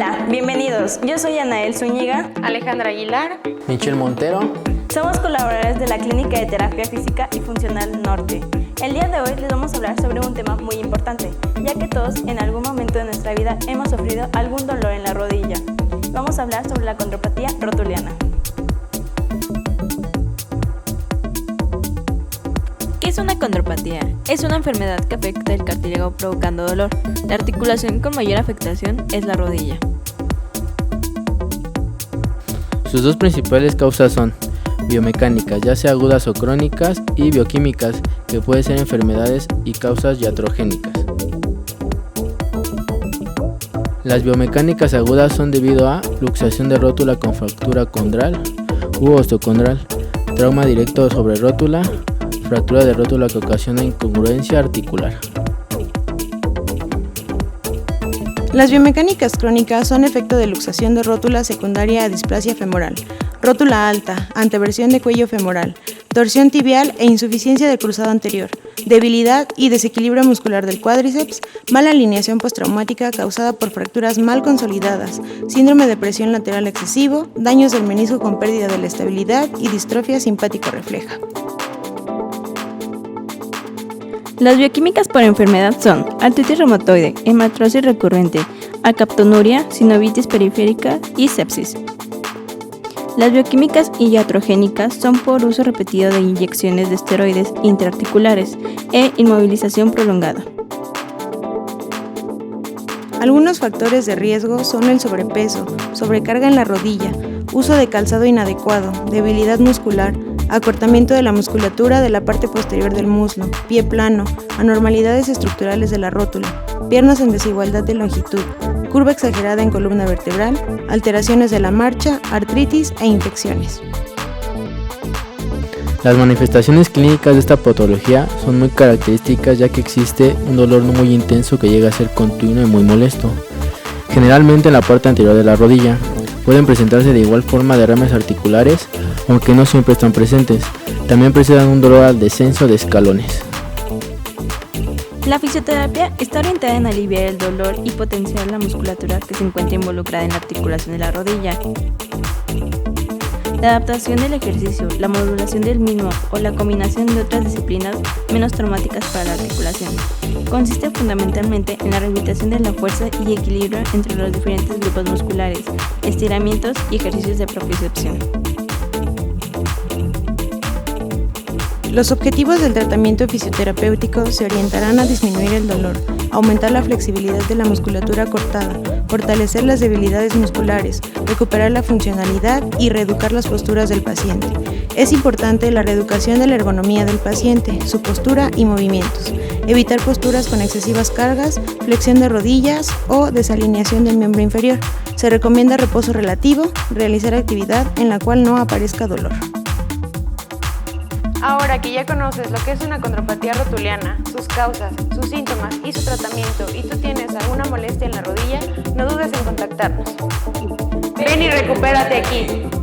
Hola, bienvenidos. Yo soy Anael Zúñiga, Alejandra Aguilar, Michelle Montero. Somos colaboradores de la Clínica de Terapia Física y Funcional Norte. El día de hoy les vamos a hablar sobre un tema muy importante, ya que todos en algún momento de nuestra vida hemos sufrido algún dolor en la rodilla. Vamos a hablar sobre la condropatía rotuliana. ¿Qué es una condropatía? Es una enfermedad que afecta el cartílago provocando dolor. La articulación con mayor afectación es la rodilla. Sus dos principales causas son biomecánicas, ya sea agudas o crónicas, y bioquímicas, que pueden ser enfermedades y causas iatrogénicas. Las biomecánicas agudas son debido a luxación de rótula con fractura condral u osteocondral, trauma directo sobre rótula, fractura de rótula que ocasiona incongruencia articular. Las biomecánicas crónicas son efecto de luxación de rótula secundaria a displasia femoral, rótula alta, anteversión de cuello femoral, torsión tibial e insuficiencia del cruzado anterior, debilidad y desequilibrio muscular del cuádriceps, mala alineación postraumática causada por fracturas mal consolidadas, síndrome de presión lateral excesivo, daños del menisco con pérdida de la estabilidad y distrofia simpático-refleja. Las bioquímicas por enfermedad son artritis reumatoide, hematrosis recurrente, alcaptonuria, sinovitis periférica y sepsis. Las bioquímicas iatrogénicas son por uso repetido de inyecciones de esteroides intraarticulares e inmovilización prolongada. Algunos factores de riesgo son el sobrepeso, sobrecarga en la rodilla, uso de calzado inadecuado, debilidad muscular, acortamiento de la musculatura de la parte posterior del muslo, pie plano, anormalidades estructurales de la rótula, piernas en desigualdad de longitud, curva exagerada en columna vertebral, alteraciones de la marcha, artritis e infecciones. Las manifestaciones clínicas de esta patología son muy características, ya que existe un dolor muy intenso que llega a ser continuo y muy molesto, generalmente en la parte anterior de la rodilla. Pueden presentarse de igual forma derrames articulares, aunque no siempre están presentes. También presentan un dolor al descenso de escalones. La fisioterapia está orientada en aliviar el dolor y potenciar la musculatura que se encuentra involucrada en la articulación de la rodilla. La adaptación del ejercicio, la modulación del mismo o la combinación de otras disciplinas menos traumáticas para la articulación consiste fundamentalmente en la rehabilitación de la fuerza y equilibrio entre los diferentes grupos musculares, estiramientos y ejercicios de propiocepción. Los objetivos del tratamiento fisioterapéutico se orientarán a disminuir el dolor, aumentar la flexibilidad de la musculatura cortada, fortalecer las debilidades musculares, recuperar la funcionalidad y reeducar las posturas del paciente. Es importante la reeducación de la ergonomía del paciente, su postura y movimientos, evitar posturas con excesivas cargas, flexión de rodillas o desalineación del miembro inferior. Se recomienda reposo relativo, realizar actividad en la cual no aparezca dolor. Ahora que ya conoces lo que es una condropatía rotuliana, sus causas, sus síntomas y su tratamiento, y tú tienes alguna molestia en la rodilla, no dudes en contactarnos. Ven y recupérate aquí.